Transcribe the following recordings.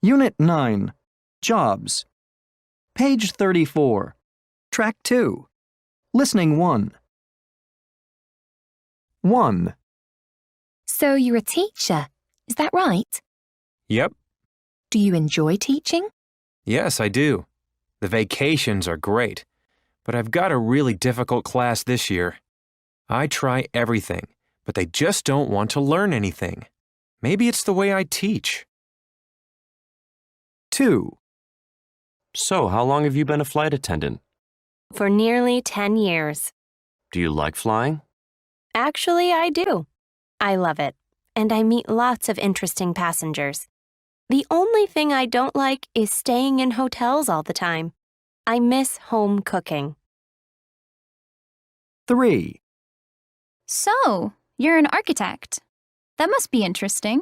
Unit 9, Jobs. Page 34, Track 2, Listening 1. 1. So you're a teacher, is that right? Yep. Do you enjoy teaching? Yes, I do. The vacations are great, but I've got a really difficult class this year. I try everything, but they just don't want to learn anything. Maybe it's the way I teach. 2. So, how long have you been a flight attendant? For nearly 10 years. Do you like flying? Actually, I do. I love it, and I meet lots of interesting passengers. The only thing I don't like is staying in hotels all the time. I miss home cooking. 3. So, you're an architect. That must be interesting.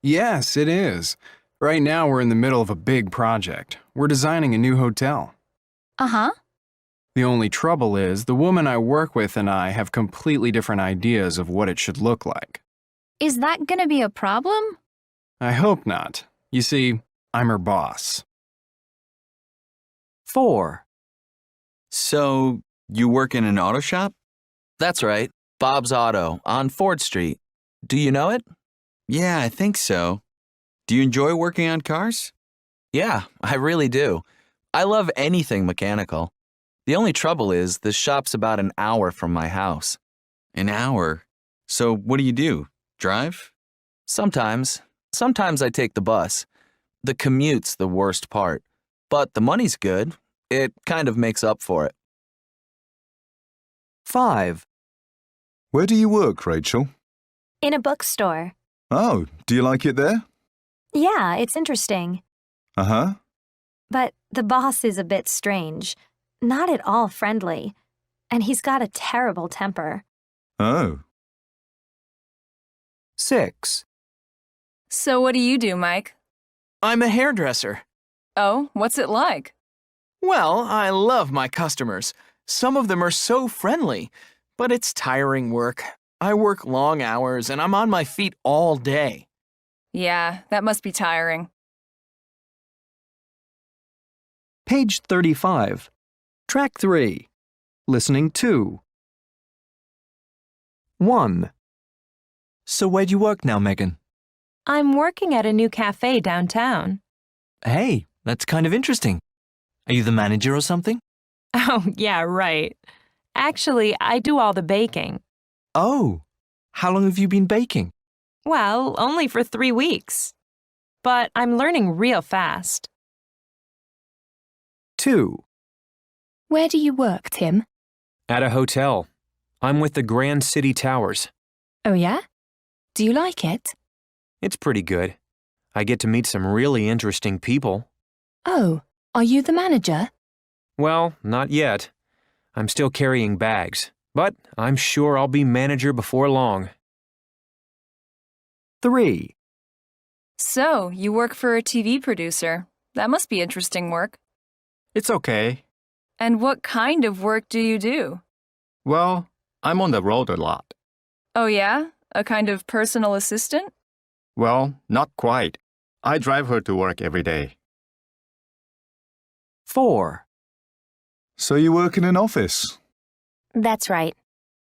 Yes, it is. Right now we're in the middle of a big project. We're designing a new hotel. Uh-huh. The only trouble is the woman I work with and I have completely different ideas of what it should look like. Is that gonna be a problem? I hope not. You see, I'm her boss. 4. So, you work in an auto shop? That's right, Bob's Auto on Ford Street. Do you know it? Yeah, I think so. Do you enjoy working on cars? Yeah, I really do. I love anything mechanical. The only trouble is the shop's about an hour from my house. An hour? So, what do? Drive? Sometimes. Sometimes I take the bus. The commute's the worst part. But the money's good. It kind of makes up for it. 5. Where do you work, Rachel? In a bookstore. Oh, do you like it there? Yeah, it's interesting. Uh-huh. But the boss is a bit strange. Not at all friendly. And he's got a terrible temper. Oh. 6. So what do you do, Mike? I'm a hairdresser. Oh, what's it like? Well, I love my customers. Some of them are so friendly, but it's tiring work. I work long hours and I'm on my feet all day. Yeah, that must be tiring. Page 35, Track 3, Listening 2. 1. So where do you work now, Megan? I'm working at a new cafe downtown. Hey, that's kind of interesting. Are you the manager or something? Oh, yeah, right. Actually, I do all the baking. Oh, how long have you been baking? Well, only for 3 weeks. But I'm learning real fast. 2. Where do you work, Tim? At a hotel. I'm with the Grand City Towers. Oh, yeah? Do you like it? It's pretty good. I get to meet some really interesting people. Oh, are you the manager? Well, not yet. I'm still carrying bags, but I'm sure I'll be manager before long. 3. So, you work for a TV producer. That must be interesting work. It's okay. And what kind of work do you do? Well, I'm on the road a lot. Oh yeah? A kind of personal assistant? Well, not quite. I drive her to work every day. 4. So you work in an office? That's right.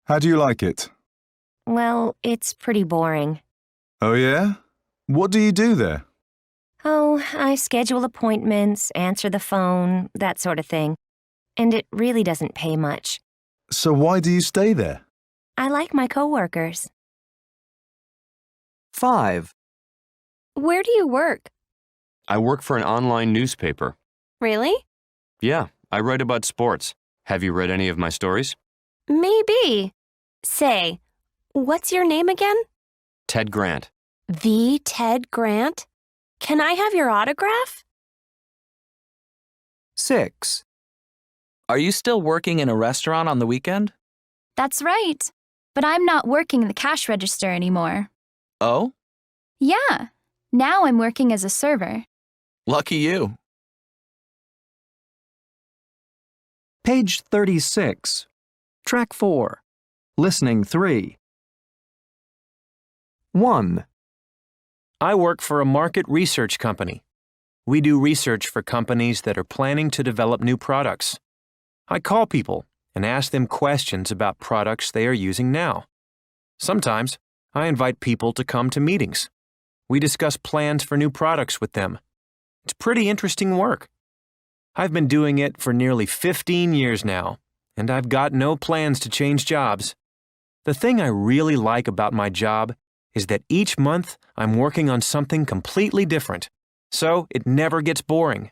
How do you like it? Well, it's pretty boring. Oh, yeah? What do you do there? Oh, I schedule appointments, answer the phone, that sort of thing. And it really doesn't pay much. So why do you stay there? I like my coworkers. 5. Where do you work? I work for an online newspaper. Really? Yeah, I write about sports. Have you read any of my stories? Maybe. Say, what's your name again? Ted Grant. The Ted Grant? Can I have your autograph? 6. Are you still working in a restaurant on the weekend? That's right. But I'm not working the cash register anymore. Oh? Yeah. Now I'm working as a server. Lucky you. Page 36, Track 4, Listening 3. 1. I work for a market research company. We do research for companies that are planning to develop new products. I call people and ask them questions about products they are using now. Sometimes, I invite people to come to meetings. We discuss plans for new products with them. It's pretty interesting work. I've been doing it for nearly 15 years now, and I've got no plans to change jobs. The thing I really like about my job is that each month I'm working on something completely different, so it never gets boring.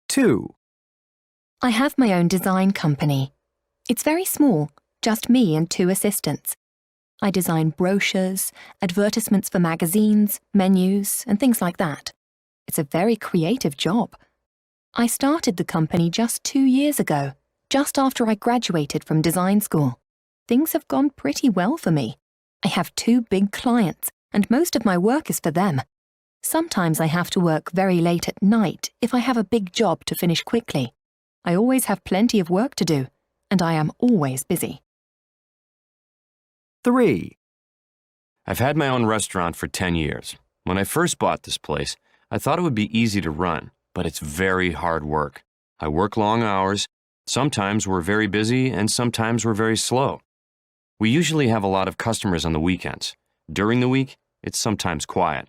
2. I have my own design company. It's very small, just me and 2 assistants. I design brochures, advertisements for magazines, menus, and things like that. It's a very creative job. I started the company just 2 years ago, just after I graduated from design school. Things have gone pretty well for me. I have 2 big clients, and most of my work is for them. Sometimes I have to work very late at night if I have a big job to finish quickly. I always have plenty of work to do, and I am always busy. 3. I've had my own restaurant for 10 years. When I first bought this place, I thought it would be easy to run, but it's very hard work. I work long hours. Sometimes we're very busy and sometimes we're very slow. We usually have a lot of customers on the weekends. During the week, it's sometimes quiet.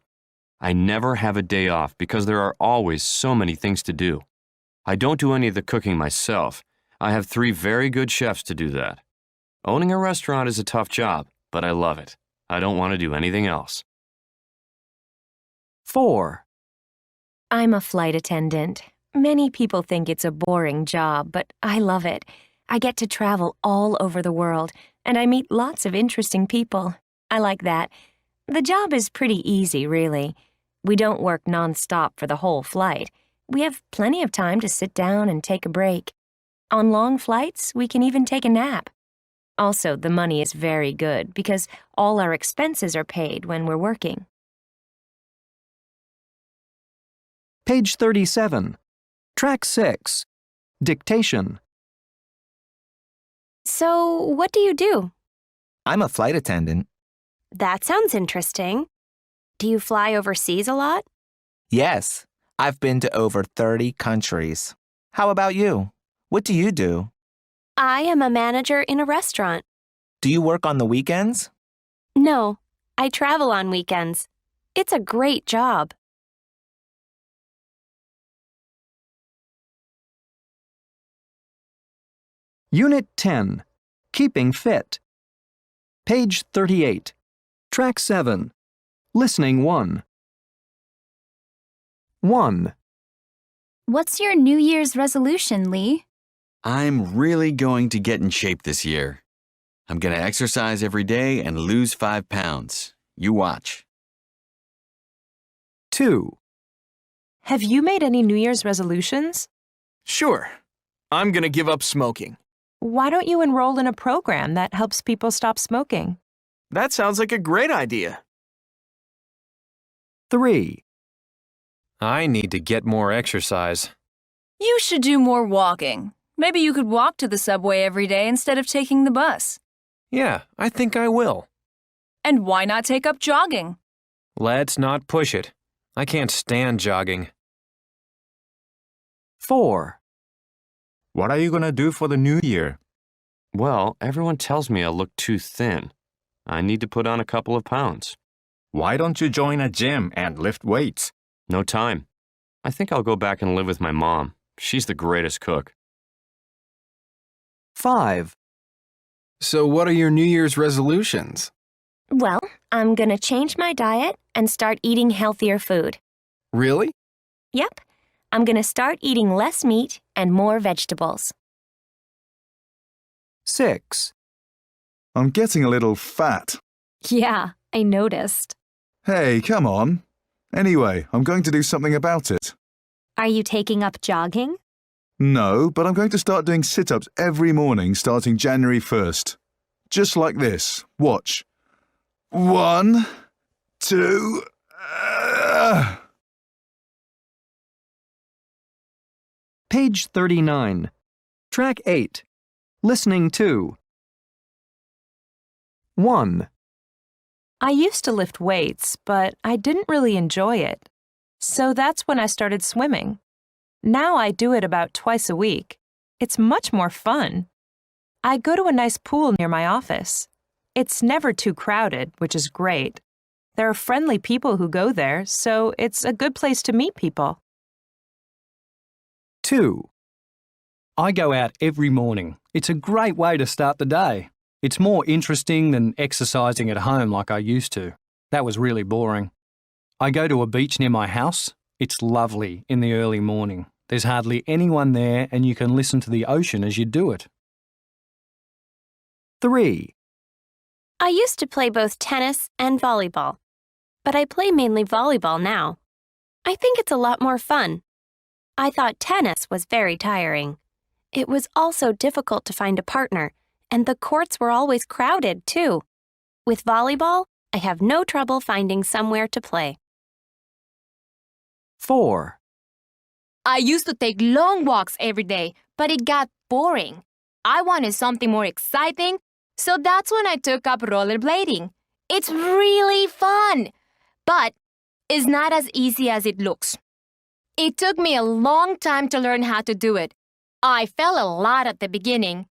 I never have a day off because there are always so many things to do. I don't do any of the cooking myself. I have 3 very good chefs to do that. Owning a restaurant is a tough job, but I love it. I don't want to do anything else. 4. I'm a flight attendant. Many people think it's a boring job, but I love it. I get to travel all over the world, and I meet lots of interesting people. I like that. The job is pretty easy, really. We don't work non-stop for the whole flight. We have plenty of time to sit down and take a break. On long flights, we can even take a nap. Also, the money is very good because all our expenses are paid when we're working. Page 37. Track 6. Dictation. So, what do you do? I'm a flight attendant. That sounds interesting. Do you fly overseas a lot? Yes, I've been to over 30 countries. How about you? What do you do? I am a manager in a restaurant. Do you work on the weekends? No, I travel on weekends. It's a great job. Unit 10. Keeping fit. Page 38. Track 7. Listening 1. 1. What's your New Year's resolution, Lee? I'm really going to get in shape this year. I'm going to exercise every day and lose 5 pounds. You watch. 2. Have you made any New Year's resolutions? Sure. I'm gonna give up smoking. Why don't you enroll in a program that helps people stop smoking? That sounds like a great idea. 3. I need to get more exercise. You should do more walking. Maybe you could walk to the subway every day instead of taking the bus. Yeah, I think I will. And why not take up jogging? Let's not push it. I can't stand jogging. 4. What are you gonna do for the new year? Well, everyone tells me I look too thin. I need to put on a couple of pounds. Why don't you join a gym and lift weights? No time. I think I'll go back and live with my mom. She's the greatest cook. 5. So what are your New Year's resolutions? Well, I'm gonna change my diet and start eating healthier food. Really? Yep. I'm gonna start eating less meat and more vegetables. 6. I'm getting a little fat. Yeah, I noticed. Hey, come on. Anyway, I'm going to do something about it. Are you taking up jogging? No, but I'm going to start doing sit-ups every morning starting January 1st. Just like this. Watch. 1, 2... Page 39. Track 8. Listening 2. 1. I used to lift weights, but I didn't really enjoy it. So that's when I started swimming. Now I do it about twice a week. It's much more fun. I go to a nice pool near my office. It's never too crowded, which is great. There are friendly people who go there, so it's a good place to meet people. 2. I go out every morning. It's a great way to start the day. It's more interesting than exercising at home like I used to. That was really boring. I go to a beach near my house. It's lovely in the early morning. There's hardly anyone there and you can listen to the ocean as you do it. 3. I used to play both tennis and volleyball, but I play mainly volleyball now. I think it's a lot more fun. I thought tennis was very tiring. It was also difficult to find a partner, and the courts were always crowded, too. With volleyball, I have no trouble finding somewhere to play. 4. I used to take long walks every day, but it got boring. I wanted something more exciting, so that's when I took up rollerblading. It's really fun, but it's not as easy as it looks. It took me a long time to learn how to do it. I fell a lot at the beginning.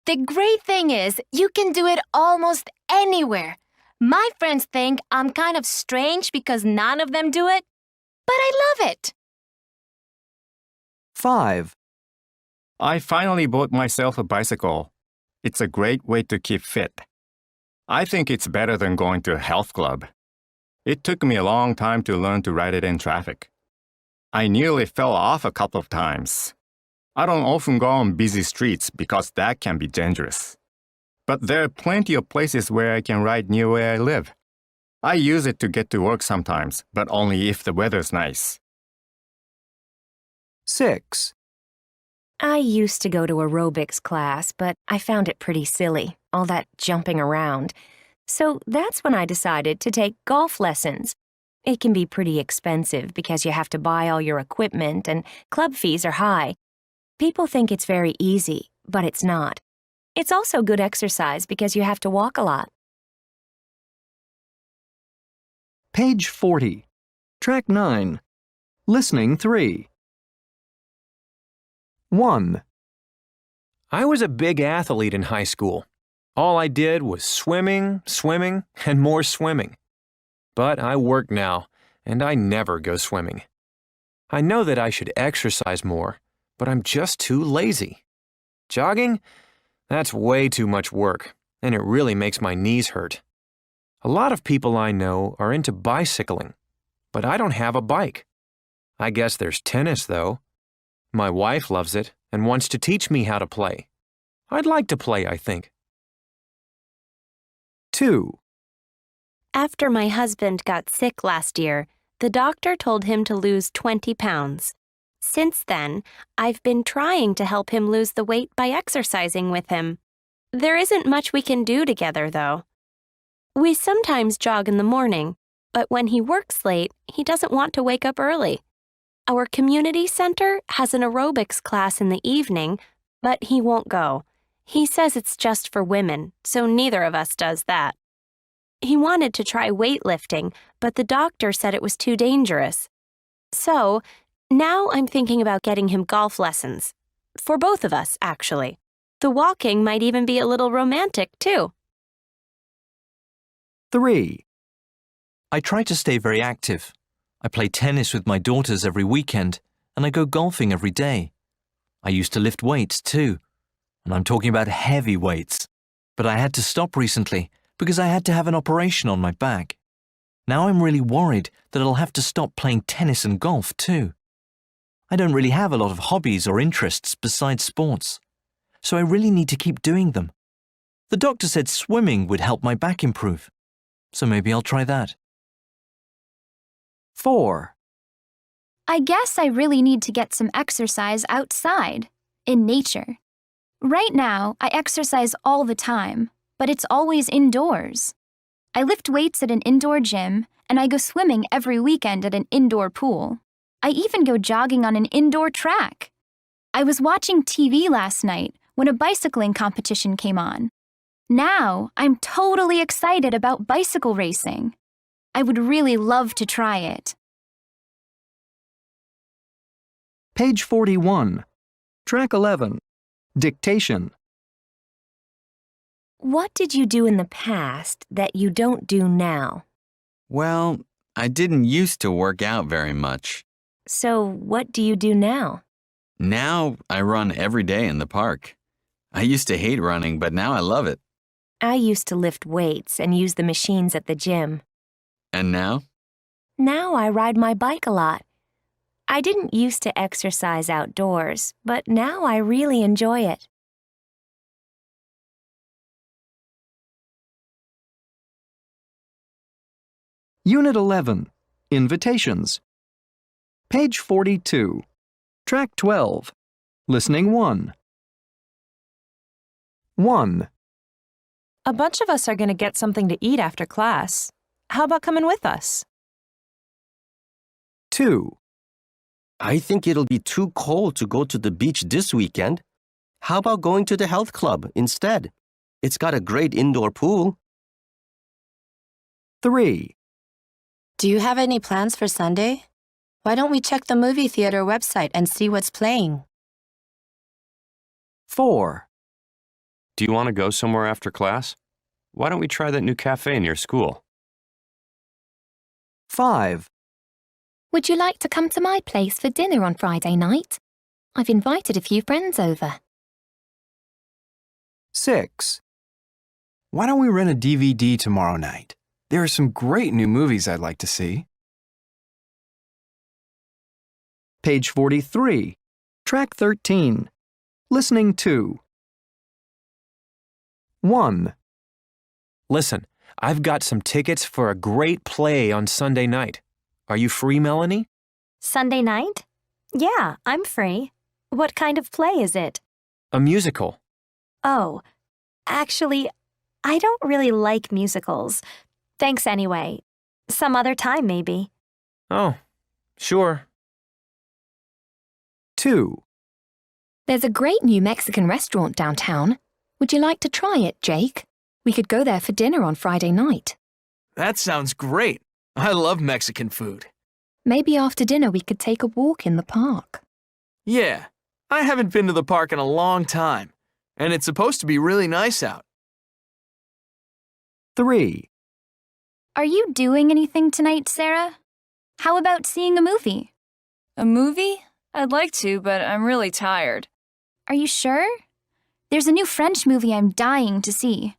The great thing is, you can do it almost anywhere. My friends think I'm kind of strange because none of them do it, but I love it. 5. I finally bought myself a bicycle. It's a great way to keep fit. I think it's better than going to a health club. It took me a long time to learn to ride it in traffic. I nearly fell off a couple of times. I don't often go on busy streets because that can be dangerous. But there are plenty of places where I can ride near where I live. I use it to get to work sometimes, but only if the weather's nice. 6. I used to go to aerobics class, but I found it pretty silly, all that jumping around. So that's when I decided to take golf lessons. It can be pretty expensive because you have to buy all your equipment and club fees are high. People think it's very easy, but it's not. It's also good exercise because you have to walk a lot. Page 40. Track 9. Listening 3. 1. I was a big athlete in high school. All I did was swimming, and more swimming. But I work now, and I never go swimming. I know that I should exercise more, but I'm just too lazy. Jogging? That's way too much work, and it really makes my knees hurt. A lot of people I know are into bicycling, but I don't have a bike. I guess there's tennis, though. My wife loves it and wants to teach me how to play. I'd like to play, I think. 2. After my husband got sick last year, the doctor told him to lose 20 pounds. Since then, I've been trying to help him lose the weight by exercising with him. There isn't much we can do together, though. We sometimes jog in the morning, but when he works late, he doesn't want to wake up early. Our community center has an aerobics class in the evening, but he won't go. He says it's just for women, so neither of us does that. He wanted to try weightlifting, but the doctor said it was too dangerous. So, now I'm thinking about getting him golf lessons. For both of us, actually. The walking might even be a little romantic, too. 3. I try to stay very active. I play tennis with my daughters every weekend, and I go golfing every day. I used to lift weights too, and I'm talking about heavy weights. But I had to stop recently because I had to have an operation on my back. Now I'm really worried that I'll have to stop playing tennis and golf too. I don't really have a lot of hobbies or interests besides sports, so I really need to keep doing them. The doctor said swimming would help my back improve, so maybe I'll try that. 4. I guess I really need to get some exercise outside, in nature. Right now, I exercise all the time, but it's always indoors. I lift weights at an indoor gym, and I go swimming every weekend at an indoor pool. I even go jogging on an indoor track. I was watching TV last night when a bicycling competition came on. Now, I'm totally excited about bicycle racing. I would really love to try it. Page 41. Track 11. Dictation. What did you do in the past that you don't do now? Well, I didn't used to work out very much. So, what do you do now? Now I run every day in the park. I used to hate running, but now I love it. I used to lift weights and use the machines at the gym. And now? Now I ride my bike a lot. I didn't used to exercise outdoors, but now I really enjoy it. Unit 11. Invitations. Page 42. Track 12. Listening 1. 1. A bunch of us are going to get something to eat after class. How about coming with us? 2. I think it'll be too cold to go to the beach this weekend. How about going to the health club instead? It's got a great indoor pool. 3. Do you have any plans for Sunday? Why don't we check the movie theater website and see what's playing? 4. Do you want to go somewhere after class? Why don't we try that new cafe near school? 5. Would you like to come to my place for dinner on Friday night? I've invited a few friends over. 6. Why don't we rent a DVD tomorrow night? There are some great new movies I'd like to see. Page 43. Track 13. Listening 2. 1. Listen, I've got some tickets for a great play on Sunday night. Are you free, Melanie? Sunday night? Yeah, I'm free. What kind of play is it? A musical. Oh, actually, I don't really like musicals. Thanks anyway. Some other time, maybe. Oh, sure. 2. There's a great new Mexican restaurant downtown. Would you like to try it, Jake? We could go there for dinner on Friday night. That sounds great. I love Mexican food. Maybe after dinner we could take a walk in the park. Yeah, I haven't been to the park in a long time, and it's supposed to be really nice out. 3. Are you doing anything tonight, Sarah? How about seeing a movie? A movie? I'd like to, but I'm really tired. Are you sure? There's a new French movie I'm dying to see.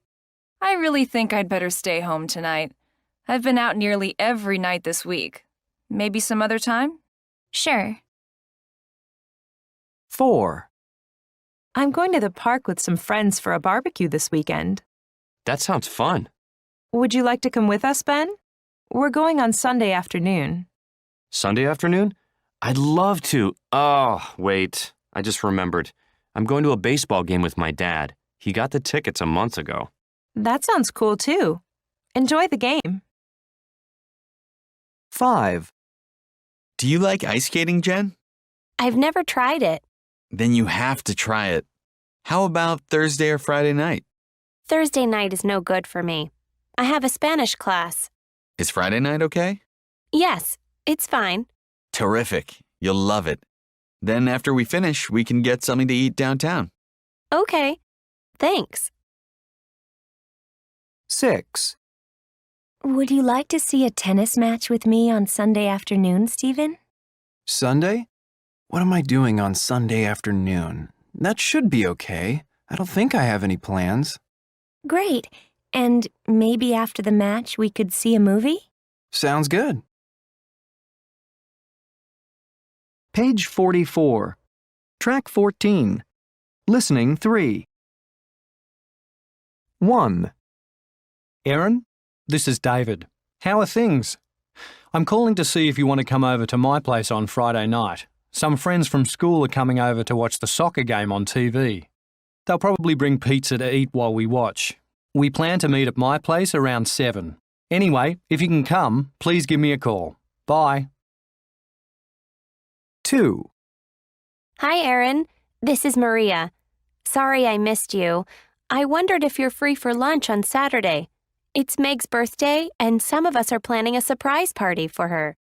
I really think I'd better stay home tonight. I've been out nearly every night this week. Maybe some other time? Sure. 4. I'm going to the park with some friends for a barbecue this weekend. That sounds fun. Would you like to come with us, Ben? We're going on Sunday afternoon. Sunday afternoon? I'd love to. Oh, wait. I just remembered. I'm going to a baseball game with my dad. He got the tickets a month ago. That sounds cool, too. Enjoy the game. 5. Do you like ice skating, Jen? I've never tried it. Then you have to try it. How about Thursday or Friday night? Thursday night is no good for me. I have a Spanish class. Is Friday night okay? Yes, it's fine. Terrific. You'll love it. Then after we finish, we can get something to eat downtown. Okay. Thanks. 6. Would you like to see a tennis match with me on Sunday afternoon, Stephen? Sunday? What am I doing on Sunday afternoon? That should be okay. I don't think I have any plans. Great. And maybe after the match we could see a movie? Sounds good. Page 44. Track 14. Listening 3. 1. Erin, this is David. How are things? I'm calling to see if you want to come over to my place on Friday night. Some friends from school are coming over to watch the soccer game on TV. They'll probably bring pizza to eat while we watch. We plan to meet at my place around 7. Anyway, if you can come, please give me a call. Bye. 2. Hi, Erin. This is Maria. Sorry I missed you. I wondered if you're free for lunch on Saturday. It's Meg's birthday, and some of us are planning a surprise party for her.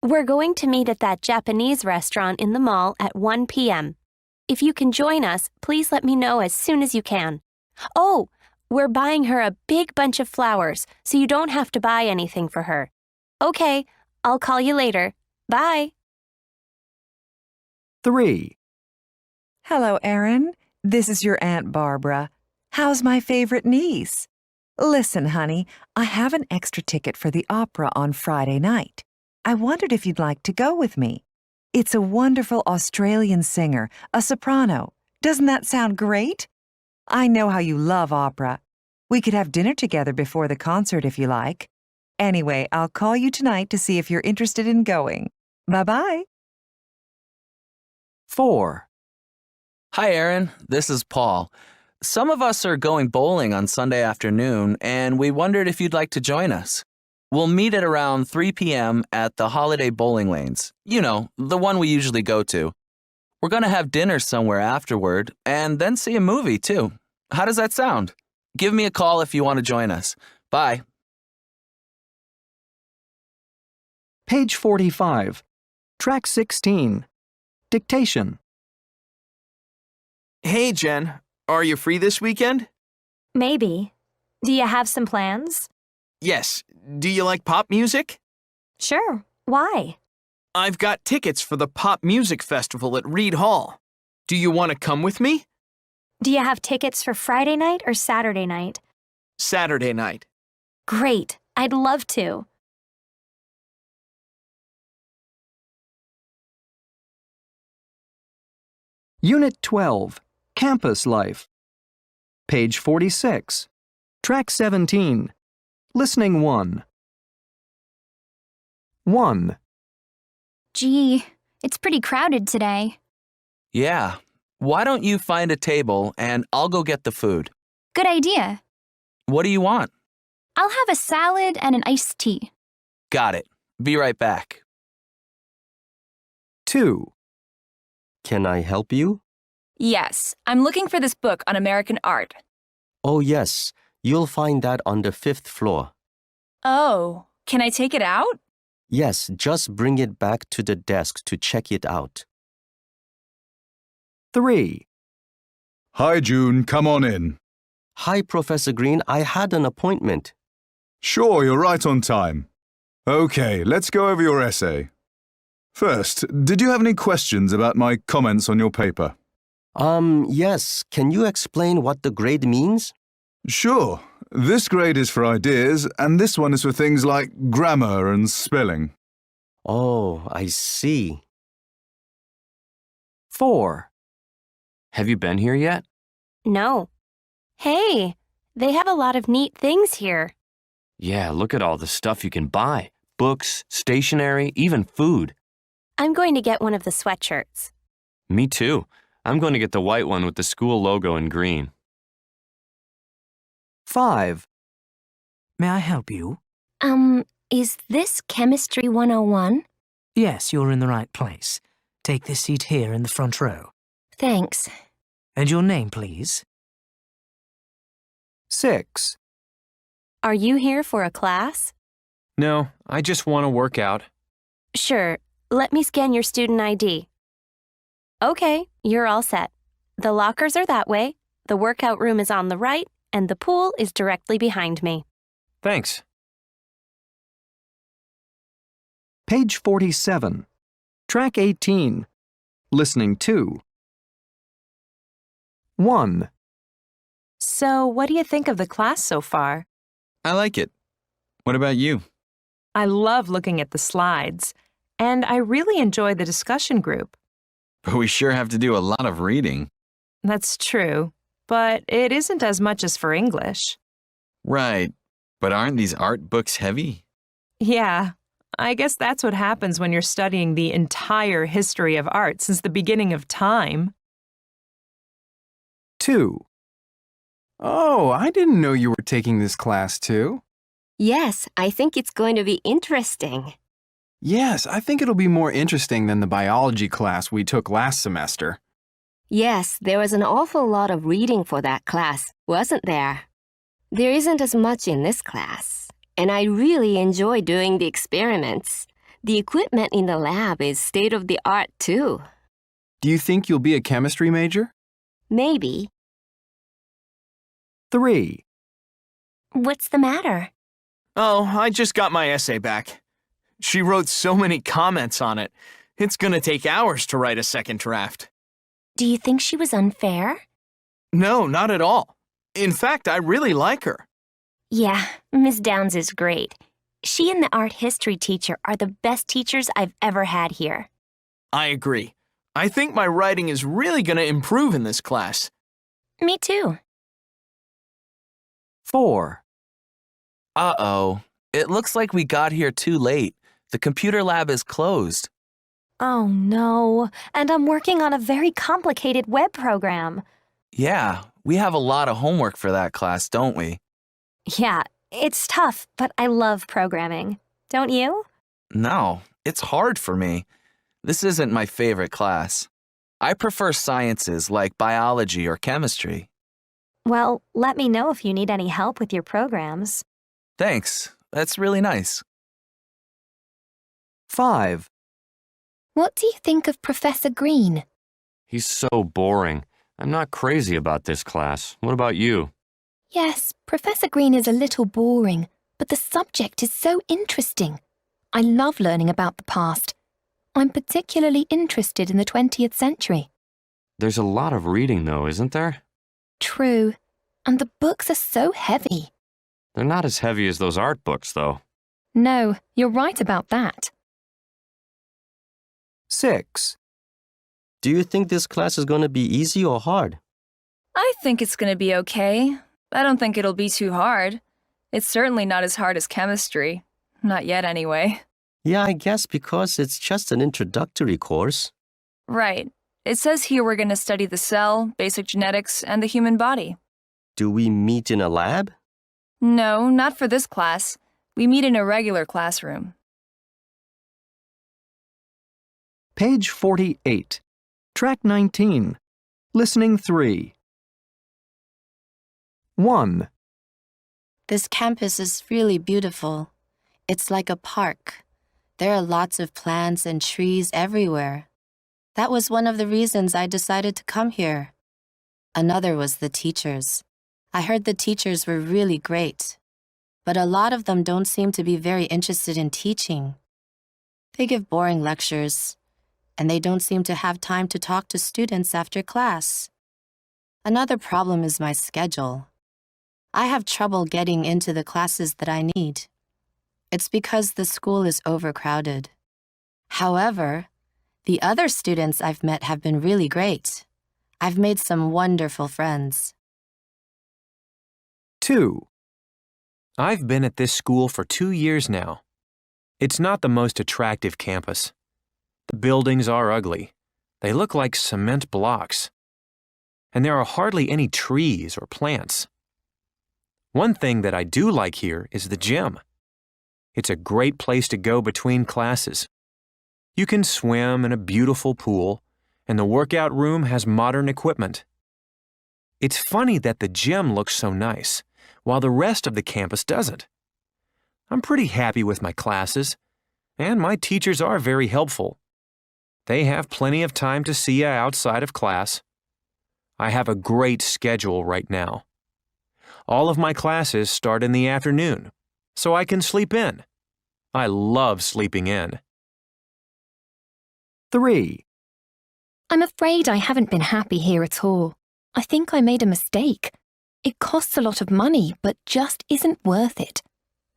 We're going to meet at that Japanese restaurant in the mall at 1 p.m. If you can join us, please let me know as soon as you can. Oh, we're buying her a big bunch of flowers, so you don't have to buy anything for her. Okay, I'll call you later. Bye. 3. Hello, Erin. This is your Aunt Barbara. How's my favorite niece? Listen, honey, I have an extra ticket for the opera on Friday night. I wondered if you'd like to go with me. It's a wonderful Australian singer, a soprano. Doesn't that sound great? I know how you love opera. We could have dinner together before the concert if you like. Anyway, I'll call you tonight to see if you're interested in going. Bye-bye. 4. Hi, Erin. This is Paul. Some of us are going bowling on Sunday afternoon, and we wondered if you'd like to join us. We'll meet at around 3 p.m. at the Holiday Bowling Lanes. You know, the one we usually go to. We're going to have dinner somewhere afterward, and then see a movie, too. How does that sound? Give me a call if you want to join us. Bye. Page 45. Track 16. Dictation. Hey, Jen. Are you free this weekend? Maybe. Do you have some plans? Yes. Do you like pop music? Sure. Why? I've got tickets for the Pop Music Festival at Reed Hall. Do you want to come with me? Do you have tickets for Friday night or Saturday night? Saturday night. Great. I'd love to. Unit 12. Campus Life. Page 46. Track 17. Listening 1. 1. Gee, it's pretty crowded today. Yeah. Why don't you find a table and I'll go get the food? Good idea. What do you want? I'll have a salad and an iced tea. Got it. Be right back. 2. Can I help you? Yes, I'm looking for this book on American art. Oh, yes. You'll find that on the 5th floor. Oh, can I take it out? Yes, just bring it back to the desk to check it out. 3. Hi, June. Come on in. Hi, Professor Green. I had an appointment. Sure, you're right on time. Okay, let's go over your essay. First, did you have any questions about my comments on your paper? Yes. Can you explain what the grade means? Sure. This grade is for ideas, and this one is for things like grammar and spelling. Oh, I see. 4. Have you been here yet? No. Hey, they have a lot of neat things here. Yeah, look at all the stuff you can buy. Books, stationery, even food. I'm going to get one of the sweatshirts. Me too. I'm going to get the white one with the school logo in green. 5. May I help you? Is this Chemistry 101? Yes, you're in the right place. Take this seat here in the front row. Thanks. And your name, please? 6. Are you here for a class? No, I just want to work out. Sure. Let me scan your student ID. Okay, you're all set. The lockers are that way, the workout room is on the right, and the pool is directly behind me. Thanks. Page 47. Track 18. Listening 2. 1. So, what do you think of the class so far? I like it. What about you? I love looking at the slides, and I really enjoy the discussion group. But we sure have to do a lot of reading. That's true, but it isn't as much as for English. Right. But aren't these art books heavy? Yeah, I guess that's what happens when you're studying the entire history of art since the beginning of time. 2. Oh, I didn't know you were taking this class too. Yes, I think it's going to be interesting. Yes, I think it'll be more interesting than the biology class we took last semester. Yes, there was an awful lot of reading for that class, wasn't there? There isn't as much in this class, and I really enjoy doing the experiments. The equipment in the lab is state-of-the-art, too. Do you think you'll be a chemistry major? Maybe. 3. What's the matter? Oh, I just got my essay back. She wrote so many comments on it. It's gonna take hours to write a second draft. Do you think she was unfair? No, not at all. In fact, I really like her. Yeah, Miss Downs is great. She and the art history teacher are the best teachers I've ever had here. I agree. I think my writing is really gonna improve in this class. Me too. 4. Uh-oh. It looks like we got here too late. The computer lab is closed. Oh no, and I'm working on a very complicated web program. Yeah, we have a lot of homework for that class, don't we? Yeah, it's tough, but I love programming. Don't you? No, it's hard for me. This isn't my favorite class. I prefer sciences like biology or chemistry. Well, let me know if you need any help with your programs. Thanks. That's really nice. 5. What do you think of Professor Green? He's so boring. I'm not crazy about this class. What about you? Yes, Professor Green is a little boring, but the subject is so interesting. I love learning about the past. I'm particularly interested in the 20th century. There's a lot of reading, though, isn't there? True, and the books are so heavy. They're not as heavy as those art books, though. No, you're right about that. 6. Do you think this class is going to be easy or hard? I think it's going to be okay. I don't think it'll be too hard. It's certainly not as hard as chemistry. Not yet, anyway. Yeah, I guess because it's just an introductory course. Right. It says here we're going to study the cell, basic genetics, and the human body. Do we meet in a lab? No, not for this class. We meet in a regular classroom. Page 48. Track 19. Listening 3. 1. This campus is really beautiful. It's like a park. There are lots of plants and trees everywhere. That was one of the reasons I decided to come here. Another was the teachers. I heard the teachers were really great, but a lot of them don't seem to be very interested in teaching. They give boring lectures, and they don't seem to have time to talk to students after class. Another problem is my schedule. I have trouble getting into the classes that I need. It's because the school is overcrowded. However, the other students I've met have been really great. I've made some wonderful friends. 2. I've been at this school for 2 years now. It's not the most attractive campus. The buildings are ugly. They look like cement blocks. And there are hardly any trees or plants. One thing that I do like here is the gym. It's a great place to go between classes. You can swim in a beautiful pool, and the workout room has modern equipment. It's funny that the gym looks so nice, while the rest of the campus doesn't. I'm pretty happy with my classes, and my teachers are very helpful. They have plenty of time to see you outside of class. I have a great schedule right now. All of my classes start in the afternoon, so I can sleep in. I love sleeping in. 3. I'm afraid I haven't been happy here at all. I think I made a mistake. It costs a lot of money, but just isn't worth it.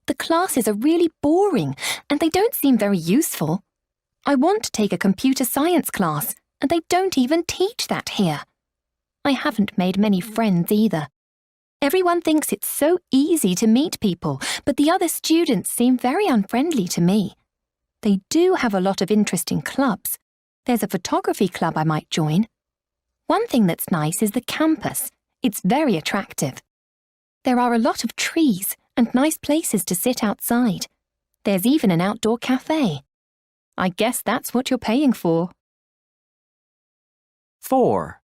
The classes are really boring, and they don't seem very useful. I want to take a computer science class, and they don't even teach that here. I haven't made many friends either. Everyone thinks it's so easy to meet people, but the other students seem very unfriendly to me. They do have a lot of interesting clubs. There's a photography club I might join. One thing that's nice is the campus. It's very attractive. There are a lot of trees and nice places to sit outside. There's even an outdoor cafe. I guess that's what you're paying for. 4.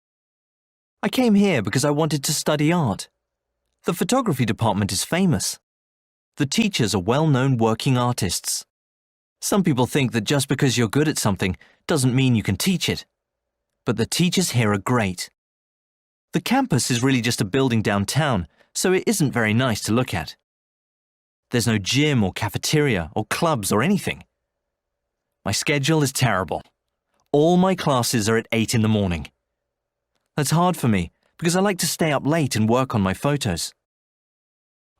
I came here because I wanted to study art. The photography department is famous. The teachers are well-known working artists. Some people think that just because you're good at something doesn't mean you can teach it. But the teachers here are great. The campus is really just a building downtown, so it isn't very nice to look at. There's no gym or cafeteria or clubs or anything. My schedule is terrible. All my classes are at 8 in the morning. That's hard for me because I like to stay up late and work on my photos.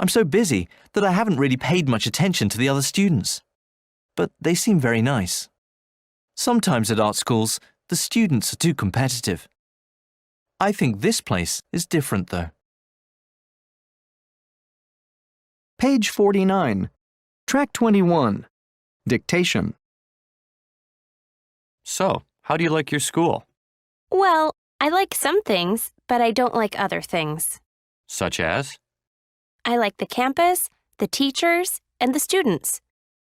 I'm so busy that I haven't really paid much attention to the other students. But they seem very nice. Sometimes at art schools, the students are too competitive. I think this place is different though. Page 49. Track 21. Dictation. So, how do you like your school? Well, I like some things, but I don't like other things. Such as? I like the campus, the teachers, and the students.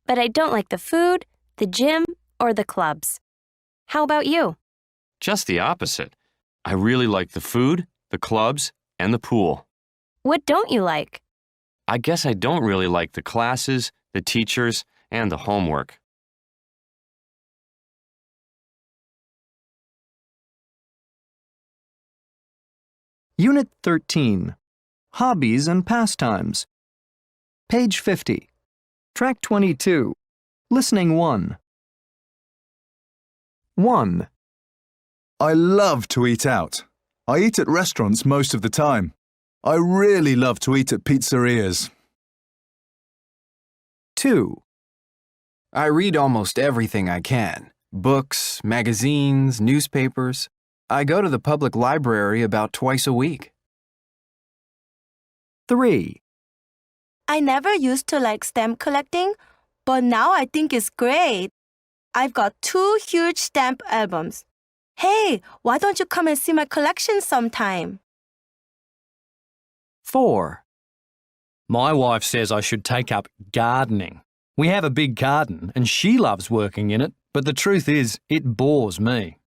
But I don't like the food, the gym, or the clubs. How about you? Just the opposite. I really like the food, the clubs, and the pool. What don't you like? I guess I don't really like the classes, the teachers, and the homework. Unit 13. Hobbies and pastimes. Page 50. Track 22. Listening 1. 1. I love to eat out. I eat at restaurants most of the time. I really love to eat at pizzerias. 2. I read almost everything I can. Books, magazines, newspapers. I go to the public library about twice a week. 3. I never used to like stamp collecting, but now I think it's great. I've got 2 huge stamp albums. Hey, why don't you come and see my collection sometime? 4. My wife says I should take up gardening. We have a big garden and she loves working in it, but the truth is, it bores me.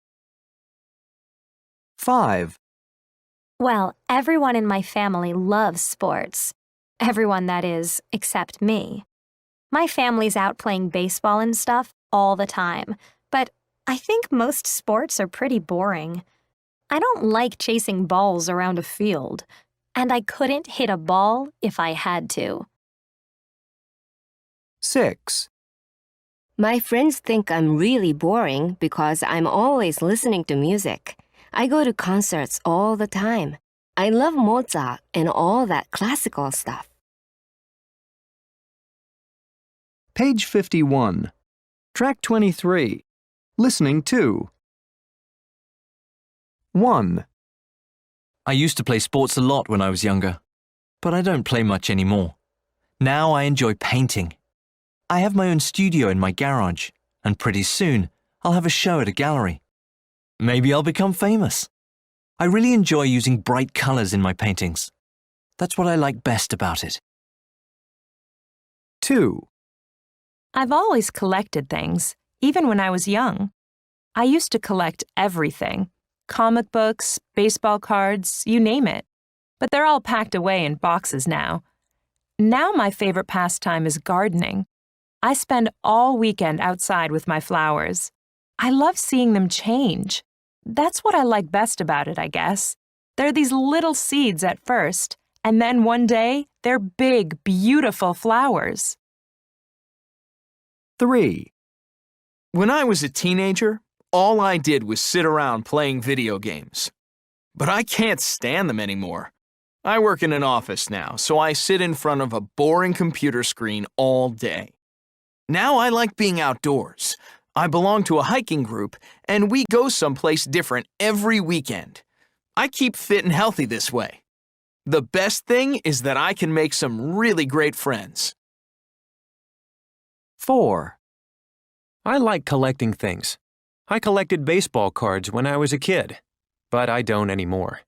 5. Well, everyone in my family loves sports. Everyone, that is, except me. My family's out playing baseball and stuff all the time, but I think most sports are pretty boring. I don't like chasing balls around a field, and I couldn't hit a ball if I had to. 6. My friends think I'm really boring because I'm always listening to music. I go to concerts all the time. I love Mozart and all that classical stuff. Page 51. Track 23. Listening 2. 1. I used to play sports a lot when I was younger, but I don't play much anymore. Now I enjoy painting. I have my own studio in my garage, and pretty soon I'll have a show at a gallery. Maybe I'll become famous. I really enjoy using bright colors in my paintings. That's what I like best about it. 2. I've always collected things, even when I was young. I used to collect everything. Comic books, baseball cards, you name it. But they're all packed away in boxes now. Now my favorite pastime is gardening. I spend all weekend outside with my flowers. I love seeing them change. That's what I like best about it, I guess. They're these little seeds at first, and then one day, they're big, beautiful flowers. 3. When I was a teenager, all I did was sit around playing video games. But I can't stand them anymore. I work in an office now, so I sit in front of a boring computer screen all day. Now I like being outdoors. I belong to a hiking group, and we go someplace different every weekend. I keep fit and healthy this way. The best thing is that I can make some really great friends. 4. I like collecting things. I collected baseball cards when I was a kid, but I don't anymore.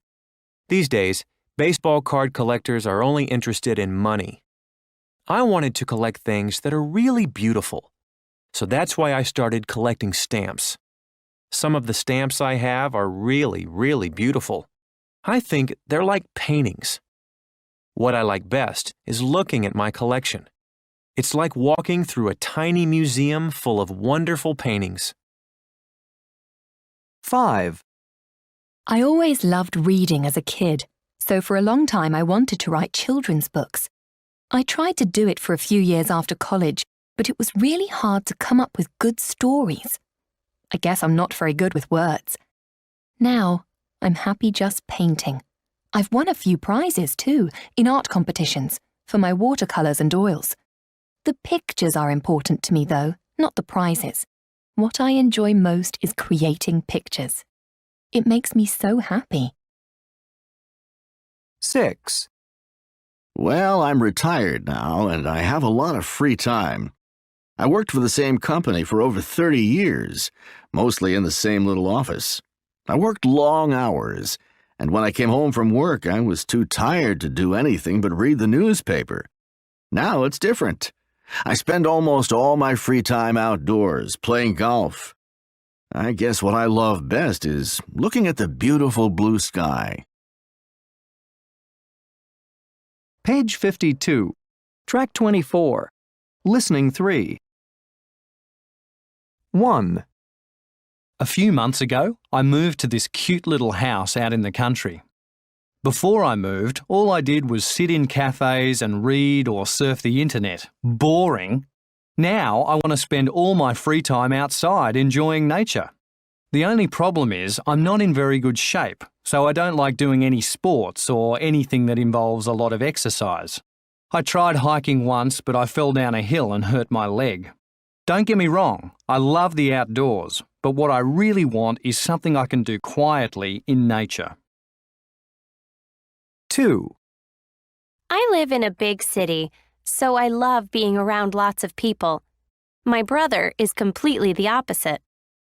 These days, baseball card collectors are only interested in money. I wanted to collect things that are really beautiful, so that's why I started collecting stamps. Some of the stamps I have are really, really beautiful. I think they're like paintings. What I like best is looking at my collection. It's like walking through a tiny museum full of wonderful paintings. 5. I always loved reading as a kid, so for a long time I wanted to write children's books. I tried to do it for a few years after college, but it was really hard to come up with good stories. I guess I'm not very good with words. Now, I'm happy just painting. I've won a few prizes too, in art competitions, for my watercolours and oils. The pictures are important to me though, not the prizes. What I enjoy most is creating pictures. It makes me so happy. 6. Well, I'm retired now, and I have a lot of free time. I worked for the same company for over 30 years, mostly in the same little office. I worked long hours, and when I came home from work, I was too tired to do anything but read the newspaper. Now it's different. I spend almost all my free time outdoors, playing golf. I guess what I love best is looking at the beautiful blue sky. Page 52. Track 24. Listening 3. 1. A few months ago, I moved to this cute little house out in the country. Before I moved, all I did was sit in cafes and read or surf the internet. Boring. Now I want to spend all my free time outside enjoying nature. The only problem is I'm not in very good shape, so I don't like doing any sports or anything that involves a lot of exercise. I tried hiking once, but I fell down a hill and hurt my leg. Don't get me wrong, I love the outdoors, but what I really want is something I can do quietly in nature. 2. I live in a big city, so I love being around lots of people. My brother is completely the opposite.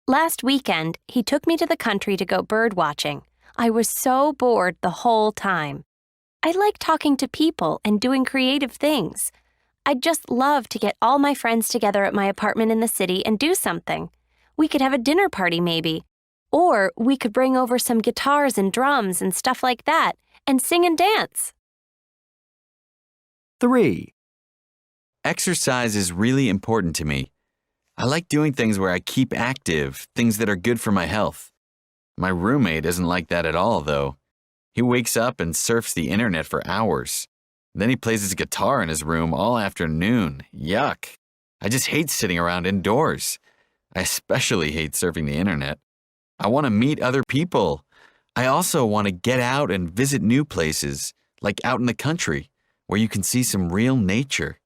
Last weekend, he took me to the country to go bird watching. I was so bored the whole time. I like talking to people and doing creative things. I'd just love to get all my friends together at my apartment in the city and do something. We could have a dinner party maybe. Or we could bring over some guitars and drums and stuff like that and sing and dance. 3. Exercise is really important to me. I like doing things where I keep active, things that are good for my health. My roommate isn't like that at all, though. He wakes up and surfs the internet for hours. Then he plays his guitar in his room all afternoon. Yuck. I just hate sitting around indoors. I especially hate surfing the internet. I want to meet other people. I also want to get out and visit new places, like out in the country, where you can see some real nature.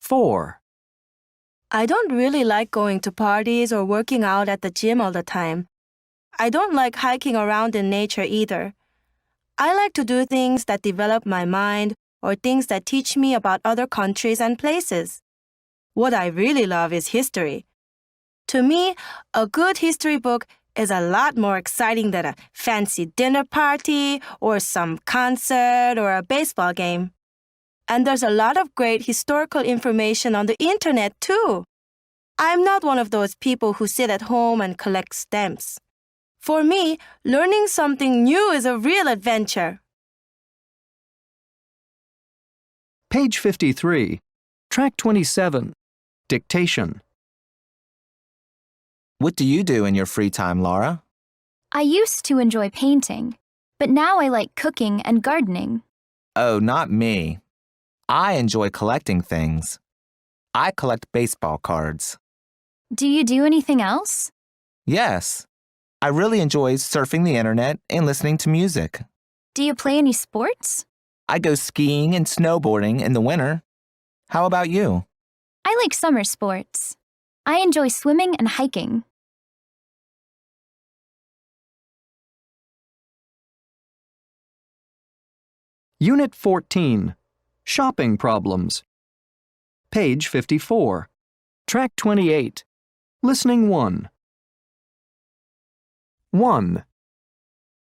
4. I don't really like going to parties or working out at the gym all the time. I don't like hiking around in nature either. I like to do things that develop my mind or things that teach me about other countries and places. What I really love is history. To me, a good history book is a lot more exciting than a fancy dinner party or some concert or a baseball game. And there's a lot of great historical information on the internet too. I'm not one of those people who sit at home and collect stamps. For me, learning something new is a real adventure. Page 53. Track 27. Dictation. What do you do in your free time, Laura? I used to enjoy painting, but now I like cooking and gardening. Oh, not me. I enjoy collecting things. I collect baseball cards. Do you do anything else? Yes. I really enjoy surfing the internet and listening to music. Do you play any sports? I go skiing and snowboarding in the winter. How about you? I like summer sports. I enjoy swimming and hiking. Unit 14. Shopping problems. Page 54. Track 28. Listening 1. 1.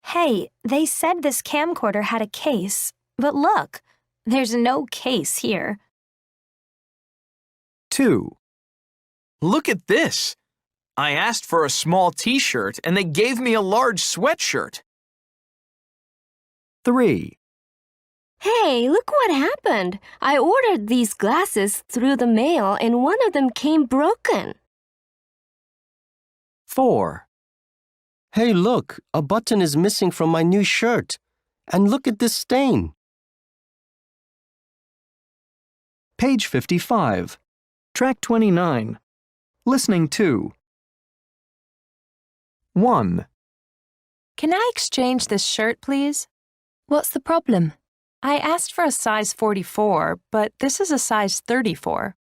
Hey, they said this camcorder had a case, but look, there's no case here. 2. Look at this. I asked for a small t-shirt and they gave me a large sweatshirt. 3. Hey, look what happened. I ordered these glasses through the mail and one of them came broken. 4. Hey, look, a button is missing from my new shirt. And look at this stain. Page 55. Track 29. Listening 2. 1. Can I exchange this shirt, please? What's the problem? I asked for a size 44, but this is a size 34.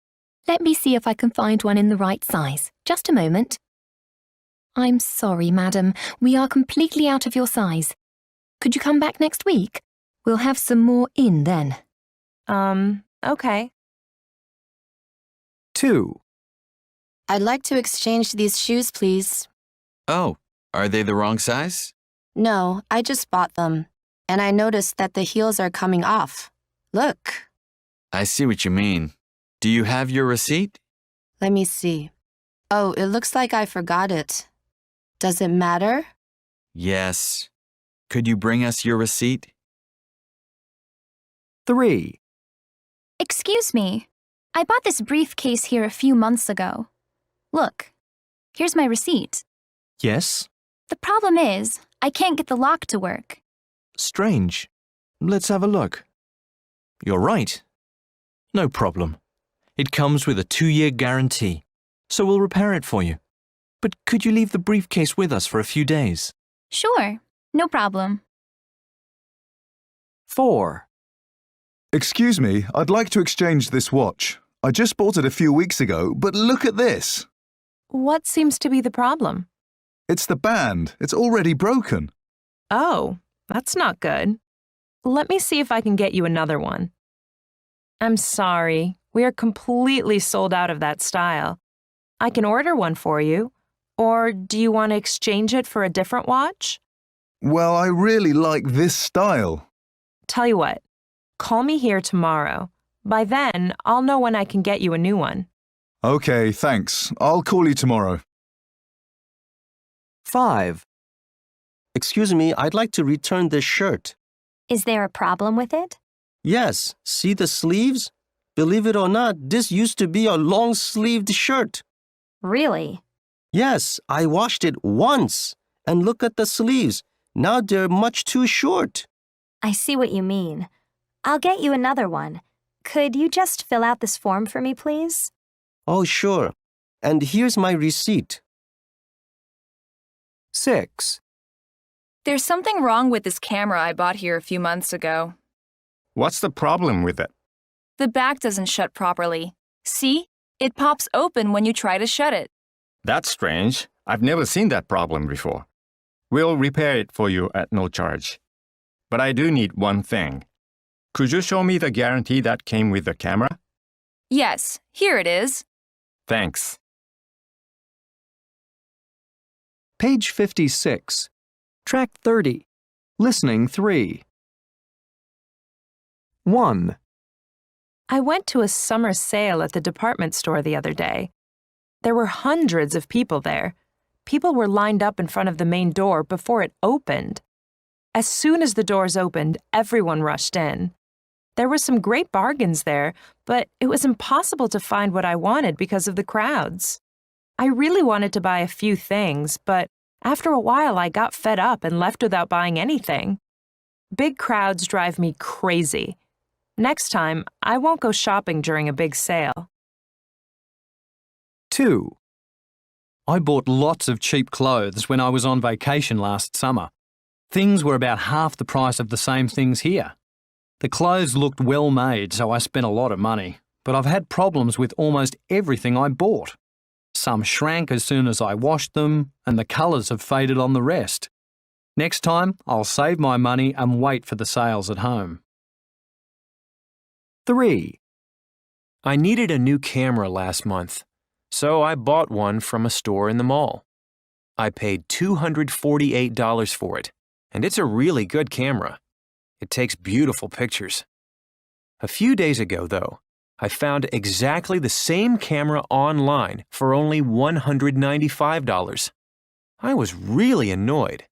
Let me see if I can find one in the right size. Just a moment. I'm sorry, madam. We are completely out of your size. Could you come back next week? We'll have some more in then. Okay. 2. I'd like to exchange these shoes, please. Oh, are they the wrong size? No, I just bought them. And I noticed that the heels are coming off. Look. I see what you mean. Do you have your receipt? Let me see. Oh, it looks like I forgot it. Does it matter? Yes. Could you bring us your receipt? 3. Excuse me. I bought this briefcase here a few months ago. Look, here's my receipt. Yes? The problem is, I can't get the lock to work. Strange. Let's have a look. You're right. No problem. It comes with a 2-year guarantee, so we'll repair it for you. But could you leave the briefcase with us for a few days? Sure, no problem. 4. Excuse me, I'd like to exchange this watch. I just bought it a few weeks ago, but look at this. What seems to be the problem? It's the band. It's already broken. Oh, that's not good. Let me see if I can get you another one. I'm sorry, we are completely sold out of that style. I can order one for you. Or do you want to exchange it for a different watch? Well, I really like this style. Tell you what, call me here tomorrow. By then, I'll know when I can get you a new one. Okay, thanks. I'll call you tomorrow. 5. Excuse me, I'd like to return this shirt. Is there a problem with it? Yes, see the sleeves? Believe it or not, this used to be a long-sleeved shirt. Really? Yes, I washed it once. And look at the sleeves. Now they're much too short. I see what you mean. I'll get you another one. Could you just fill out this form for me, please? Oh, sure. And here's my receipt. 6. There's something wrong with this camera I bought here a few months ago. What's the problem with it? The back doesn't shut properly. See? It pops open when you try to shut it. That's strange. I've never seen that problem before. We'll repair it for you at no charge. But I do need one thing. Could you show me the guarantee that came with the camera? Yes, here it is. Thanks. Page 56. Track 30. Listening 3. 1. I went to a summer sale at the department store the other day. There were hundreds of people there. People were lined up in front of the main door before it opened. As soon as the doors opened, everyone rushed in. There were some great bargains there, but it was impossible to find what I wanted because of the crowds. I really wanted to buy a few things, but after a while I got fed up and left without buying anything. Big crowds drive me crazy. Next time, I won't go shopping during a big sale. 2. I bought lots of cheap clothes when I was on vacation last summer. Things were about half the price of the same things here. The clothes looked well made, so I spent a lot of money, but I've had problems with almost everything I bought. Some shrank as soon as I washed them, and the colours have faded on the rest. Next time, I'll save my money and wait for the sales at home. 3. I needed a new camera last month, so I bought one from a store in the mall. I paid $248 for it, and it's a really good camera. It takes beautiful pictures. A few days ago, though, I found exactly the same camera online for only $195. I was really annoyed,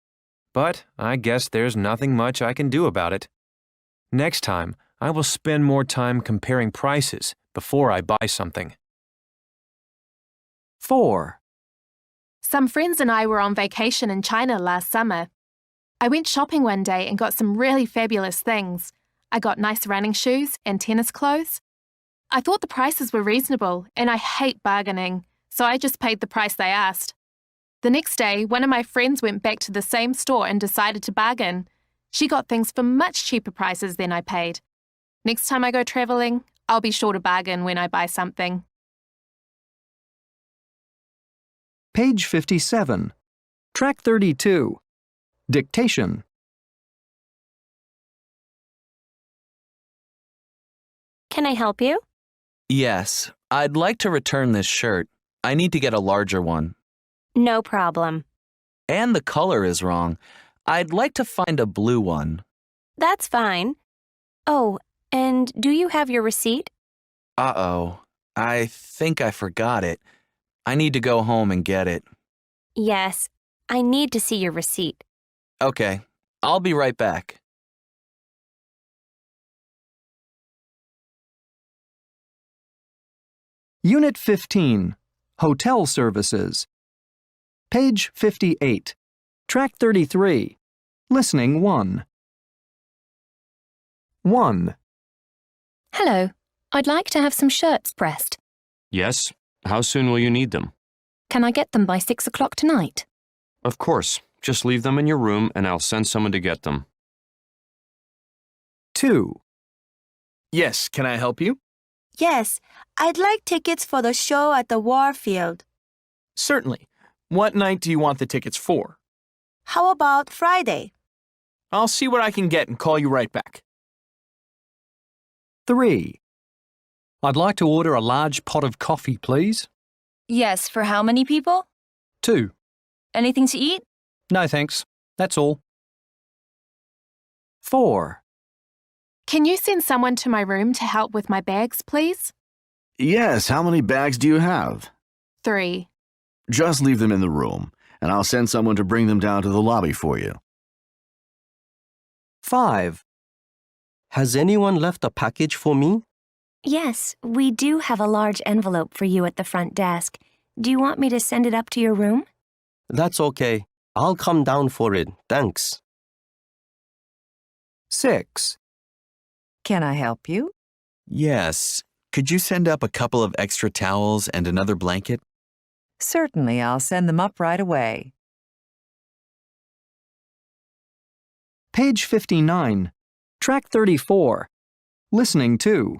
but I guess there's nothing much I can do about it. Next time, I will spend more time comparing prices before I buy something. 4. Some friends and I were on vacation in China last summer. I went shopping one day and got some really fabulous things. I got nice running shoes and tennis clothes. I thought the prices were reasonable, and I hate bargaining, so I just paid the price they asked. The next day, one of my friends went back to the same store and decided to bargain. She got things for much cheaper prices than I paid. Next time I go traveling, I'll be sure to bargain when I buy something. Page 57. Track 32. Dictation. Can I help you? Yes, I'd like to return this shirt. I need to get a larger one. No problem. And the color is wrong. I'd like to find a blue one. That's fine. Oh, and do you have your receipt? Uh-oh. I think I forgot it. I need to go home and get it. Yes, I need to see your receipt. Okay, I'll be right back. Unit 15. Hotel Services. Page 58. Track 33. Listening 1. 1. Hello. I'd like to have some shirts pressed. Yes. How soon will you need them? Can I get them by 6 o'clock tonight? Of course. Just leave them in your room and I'll send someone to get them. 2. Yes, can I help you? Yes, I'd like tickets for the show at the Warfield. Certainly. What night do you want the tickets for? How about Friday? I'll see what I can get and call you right back. 3. I'd like to order a large pot of coffee, please. Yes, for how many people? 2. Anything to eat? No thanks. That's all. 4. Can you send someone to my room to help with my bags, please? Yes, how many bags do you have? 3. Just leave them in the room, and I'll send someone to bring them down to the lobby for you. 5. Has anyone left a package for me? Yes, we do have a large envelope for you at the front desk. Do you want me to send it up to your room? That's okay. I'll come down for it. Thanks. 6. Can I help you? Yes. Could you send up a couple of extra towels and another blanket? Certainly, I'll send them up right away. Page 59. Track 34. Listening 2.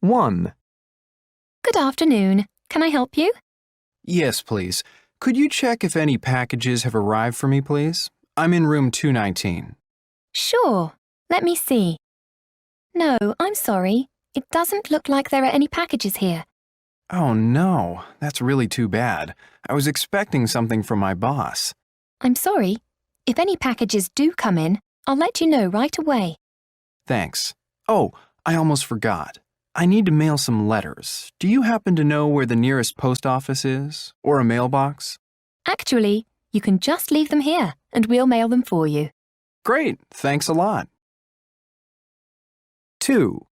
1. Good afternoon. Can I help you? Yes, please. Could you check if any packages have arrived for me, please? I'm in room 219. Sure. Let me see. No, I'm sorry. It doesn't look like there are any packages here. Oh no, that's really too bad. I was expecting something from my boss. I'm sorry. If any packages do come in, I'll let you know right away. Thanks. Oh, I almost forgot. I need to mail some letters. Do you happen to know where the nearest post office is? Or a mailbox? Actually, you can just leave them here, and we'll mail them for you. Great, thanks a lot. 2.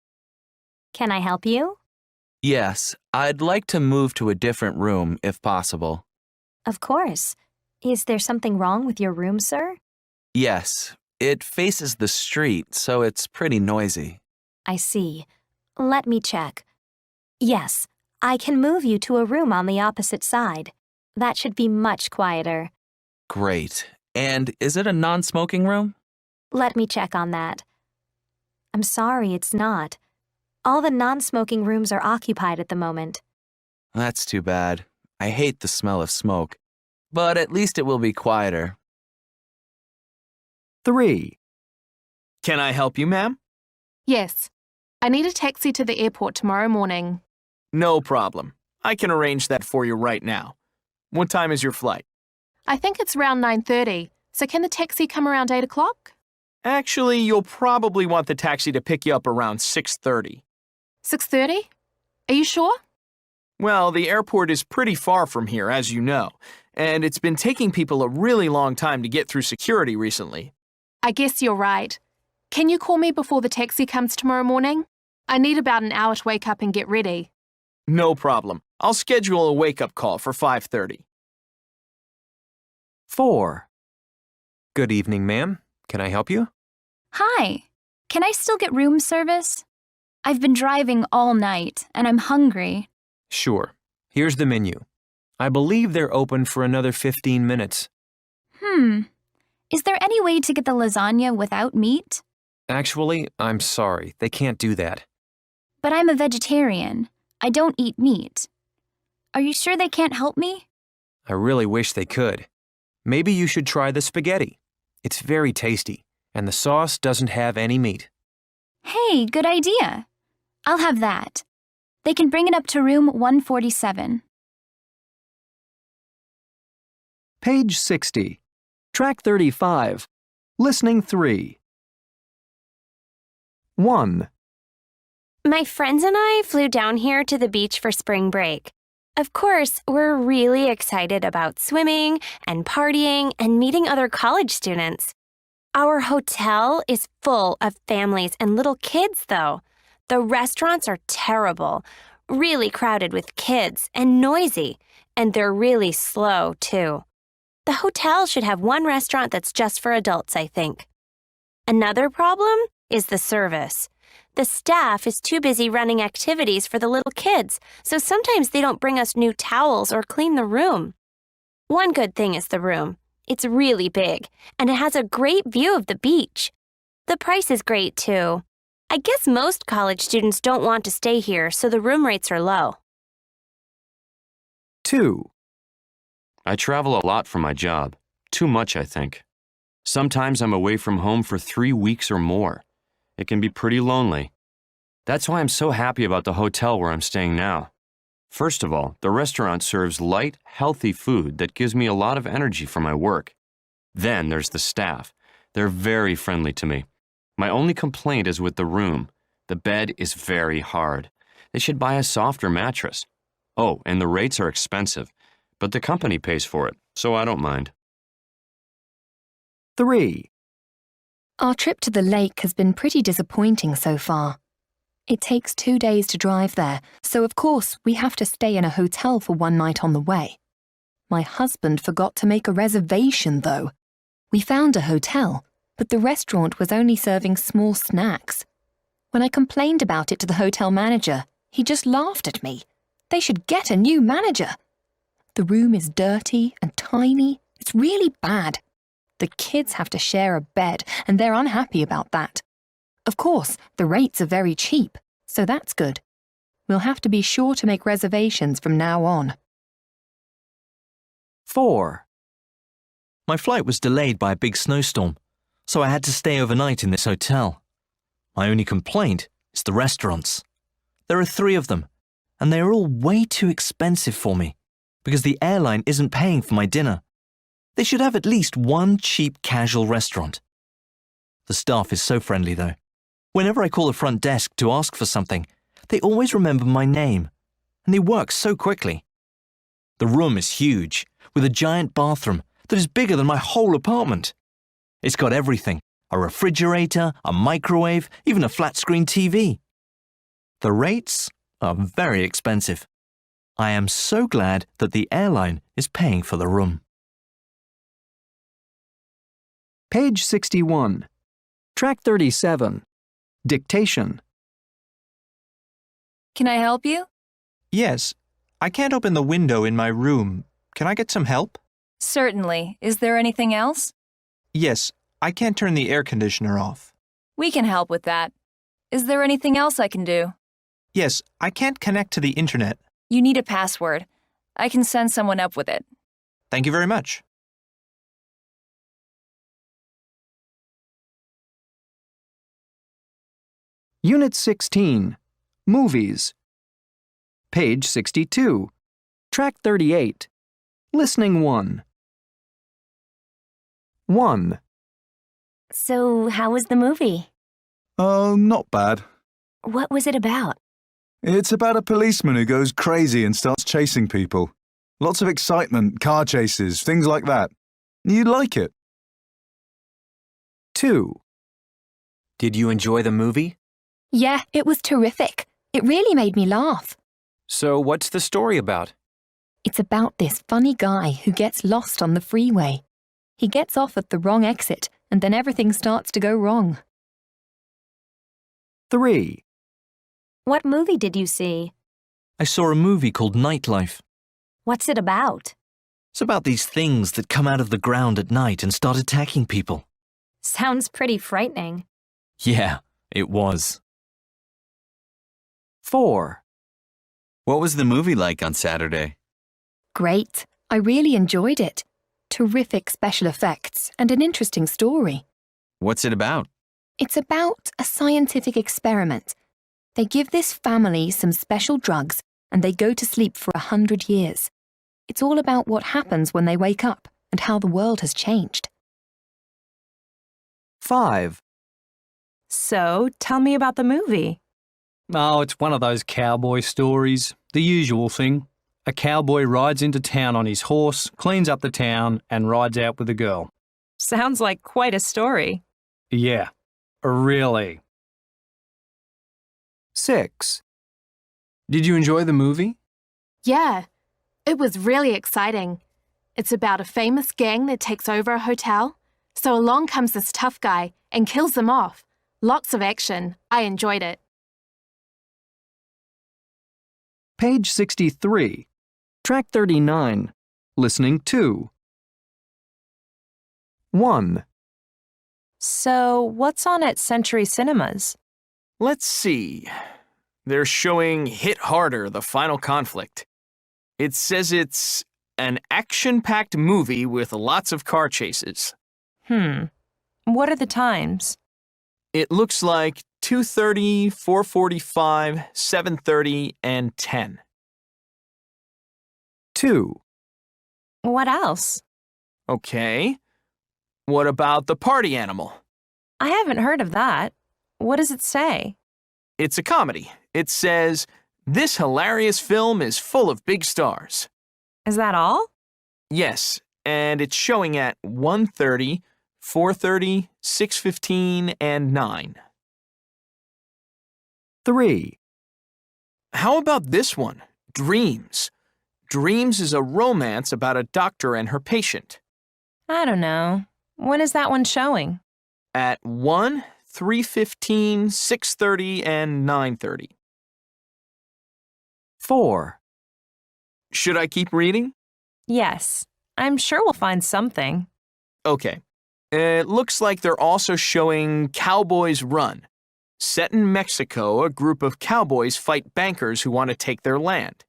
Can I help you? Yes, I'd like to move to a different room if possible. Of course. Is there something wrong with your room, sir? Yes, it faces the street, so it's pretty noisy. I see. Let me check. Yes, I can move you to a room on the opposite side. That should be much quieter. Great. And is it a non-smoking room? Let me check on that. I'm sorry, it's not. All the non-smoking rooms are occupied at the moment. That's too bad. I hate the smell of smoke. But at least it will be quieter. 3. Can I help you, ma'am? Yes. I need a taxi to the airport tomorrow morning. No problem. I can arrange that for you right now. What time is your flight? I think it's around 9:30, so can the taxi come around 8 o'clock? Actually, you'll probably want the taxi to pick you up around 6:30. 6:30? Are you sure? Well, the airport is pretty far from here, as you know, and it's been taking people a really long time to get through security recently. I guess you're right. Can you call me before the taxi comes tomorrow morning? I need about an hour to wake up and get ready. No problem. I'll schedule a wake-up call for 5:30. 4. Good evening, ma'am. Can I help you? Hi. Can I still get room service? I've been driving all night, and I'm hungry. Sure. Here's the menu. I believe they're open for another 15 minutes. Is there any way to get the lasagna without meat? Actually, I'm sorry. They can't do that. But I'm a vegetarian. I don't eat meat. Are you sure they can't help me? I really wish they could. Maybe you should try the spaghetti. It's very tasty, and the sauce doesn't have any meat. Hey, good idea. I'll have that. They can bring it up to room 147. Page 60. Track 35. Listening 3. 1. My friends and I flew down here to the beach for spring break. Of course, we're really excited about swimming and partying and meeting other college students. Our hotel is full of families and little kids, though. The restaurants are terrible, really crowded with kids and noisy, and they're really slow, too. The hotel should have one restaurant that's just for adults, I think. Another problem is the service. The staff is too busy running activities for the little kids, so sometimes they don't bring us new towels or clean the room. One good thing is the room. It's really big, and it has a great view of the beach. The price is great, too. I guess most college students don't want to stay here, so the room rates are low. 2. I travel a lot for my job. Too much, I think. Sometimes I'm away from home for 3 weeks or more. It can be pretty lonely. That's why I'm so happy about the hotel where I'm staying now. First of all, the restaurant serves light, healthy food that gives me a lot of energy for my work. Then there's the staff. They're very friendly to me. My only complaint is with the room. The bed is very hard. They should buy a softer mattress. Oh, and the rates are expensive, but the company pays for it, so I don't mind. 3. Our trip to the lake has been pretty disappointing so far. It takes 2 days to drive there, so of course we have to stay in a hotel for one night on the way. My husband forgot to make a reservation, though. We found a hotel, but the restaurant was only serving small snacks. When I complained about it to the hotel manager, he just laughed at me. They should get a new manager. The room is dirty and tiny. It's really bad. The kids have to share a bed, and they're unhappy about that. Of course, the rates are very cheap, so that's good. We'll have to be sure to make reservations from now on. 4. My flight was delayed by a big snowstorm, so I had to stay overnight in this hotel. My only complaint is the restaurants. There are 3 of them, and they are all way too expensive for me, because the airline isn't paying for my dinner. They should have at least one cheap casual restaurant. The staff is so friendly, though. Whenever I call the front desk to ask for something, they always remember my name, and they work so quickly. The room is huge, with a giant bathroom that is bigger than my whole apartment. It's got everything: a refrigerator, a microwave, even a flat-screen TV. The rates are very expensive. I am so glad that the airline is paying for the room. Page 61. Track 37. Dictation. Can I help you? Yes. I can't open the window in my room. Can I get some help? Certainly. Is there anything else? Yes. I can't turn the air conditioner off. We can help with that. Is there anything else I can do? Yes. I can't connect to the internet. You need a password. I can send someone up with it. Thank you very much. Unit 16. Movies. Page 62. Track 38. Listening 1. 1. So, how was the movie? Oh, not bad. What was it about? It's about a policeman who goes crazy and starts chasing people. Lots of excitement, car chases, things like that. You'd like it. 2. Did you enjoy the movie? Yeah, it was terrific. It really made me laugh. So what's the story about? It's about this funny guy who gets lost on the freeway. He gets off at the wrong exit, and then everything starts to go wrong. 3. What movie did you see? I saw a movie called Nightlife. What's it about? It's about these things that come out of the ground at night and start attacking people. Sounds pretty frightening. Yeah, it was. 4. What was the movie like on Saturday? Great. I really enjoyed it. Terrific special effects and an interesting story. What's it about? It's about a scientific experiment. They give this family some special drugs and they go to sleep for 100 years. It's all about what happens when they wake up and how the world has changed. 5. So, tell me about the movie. Oh, it's one of those cowboy stories. The usual thing. A cowboy rides into town on his horse, cleans up the town, and rides out with a girl. Sounds like quite a story. Yeah, really. 6. Did you enjoy the movie? Yeah, it was really exciting. It's about a famous gang that takes over a hotel. So along comes this tough guy and kills them off. Lots of action. I enjoyed it. Page 63. Track 39. Listening 2. 1. So, what's on at Century Cinemas? Let's see. They're showing Hit Harder, The Final Conflict. It says it's an action-packed movie with lots of car chases. What are the times? It looks like 2:30, 4:45, 7:30, and 10. 2. What else? Okay. What about The Party Animal? I haven't heard of that. What does it say? It's a comedy. It says, "This hilarious film is full of big stars." Is that all? Yes, and it's showing at 1:30, 4:30, 6:15, and 9. 3. How about this one? Dreams. Dreams is a romance about a doctor and her patient. I don't know. When is that one showing? At 1, 3:15, 6:30, and 9:30. 4. Should I keep reading? Yes. I'm sure we'll find something. Okay. It looks like they're also showing Cowboys Run. Set in Mexico, a group of cowboys fight bankers who want to take their land.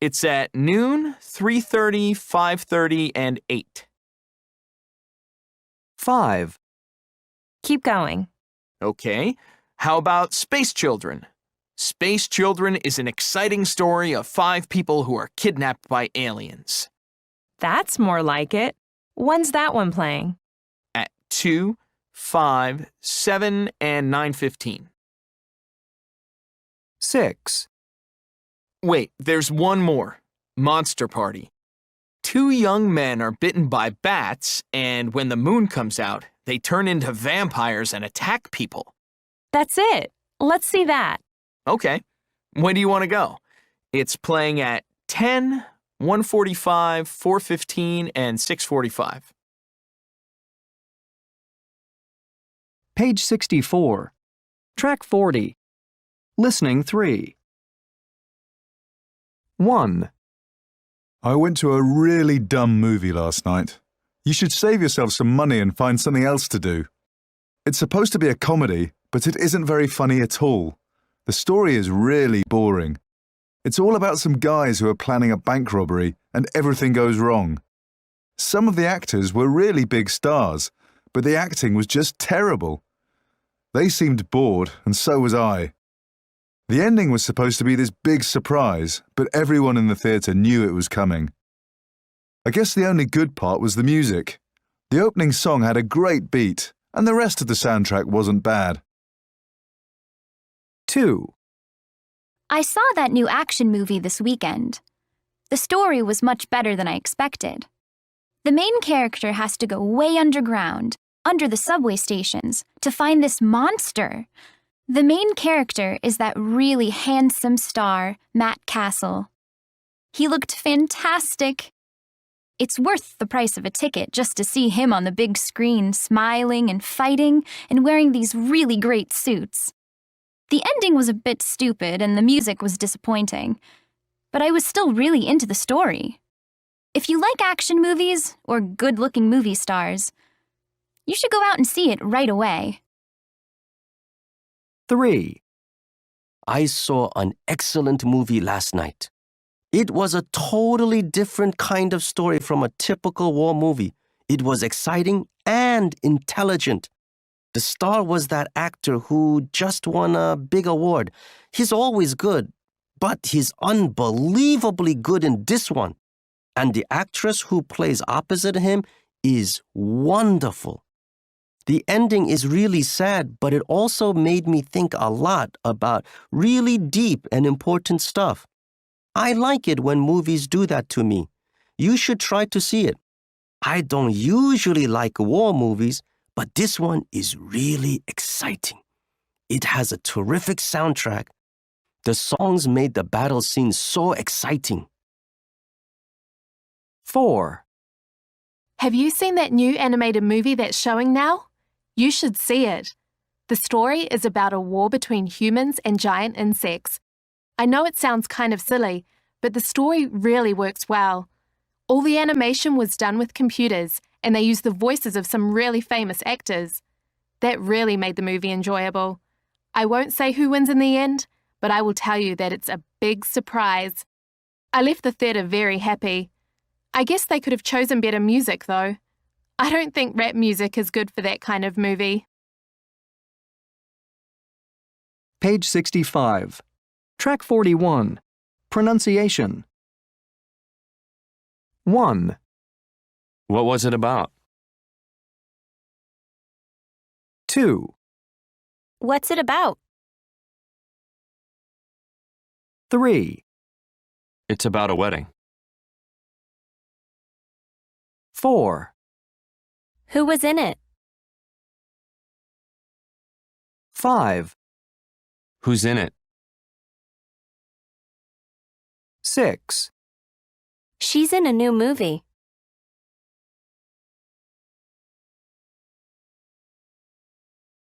It's at noon, 3:30, 5:30, and 8. 5. Keep going. Okay. How about Space Children? Space Children is an exciting story of 5 people who are kidnapped by aliens. That's more like it. When's that one playing? At 2, 5, 7, and 9:15. 6. Wait, there's one more. Monster Party. 2 young men are bitten by bats, and when the moon comes out, they turn into vampires and attack people. That's it. Let's see that. Okay. When do you want to go? It's playing at 10, 1:45, 4:15, and 6:45. Page 64. Track 40. Listening 3. 1. I went to a really dumb movie last night. You should save yourself some money and find something else to do. It's supposed to be a comedy, but it isn't very funny at all. The story is really boring. It's all about some guys who are planning a bank robbery and everything goes wrong. Some of the actors were really big stars, but the acting was just terrible. They seemed bored, and so was I. The ending was supposed to be this big surprise, but everyone in the theatre knew it was coming. I guess the only good part was the music. The opening song had a great beat, and the rest of the soundtrack wasn't bad. 2. I saw that new action movie this weekend. The story was much better than I expected. The main character has to go way underground, under the subway stations to find this monster. The main character is that really handsome star, Matt Castle. He looked fantastic. It's worth the price of a ticket just to see him on the big screen, smiling and fighting and wearing these really great suits. The ending was a bit stupid and the music was disappointing, but I was still really into the story. If you like action movies or good-looking movie stars, you should go out and see it right away. 3. I saw an excellent movie last night. It was a totally different kind of story from a typical war movie. It was exciting and intelligent. The star was that actor who just won a big award. He's always good, but he's unbelievably good in this one. And the actress who plays opposite him is wonderful. The ending is really sad, but it also made me think a lot about really deep and important stuff. I like it when movies do that to me. You should try to see it. I don't usually like war movies, but this one is really exciting. It has a terrific soundtrack. The songs made the battle scene so exciting. 4. Have you seen that new animated movie that's showing now? You should see it. The story is about a war between humans and giant insects. I know it sounds kind of silly, but the story really works well. All the animation was done with computers, and they used the voices of some really famous actors. That really made the movie enjoyable. I won't say who wins in the end, but I will tell you that it's a big surprise. I left the theatre very happy. I guess they could have chosen better music, though. I don't think rap music is good for that kind of movie. Page 65. Track 41. Pronunciation. 1. What was it about? 2. What's it about? 3. It's about a wedding. 4. Who was in it? 5. Who's in it? 6. She's in a new movie.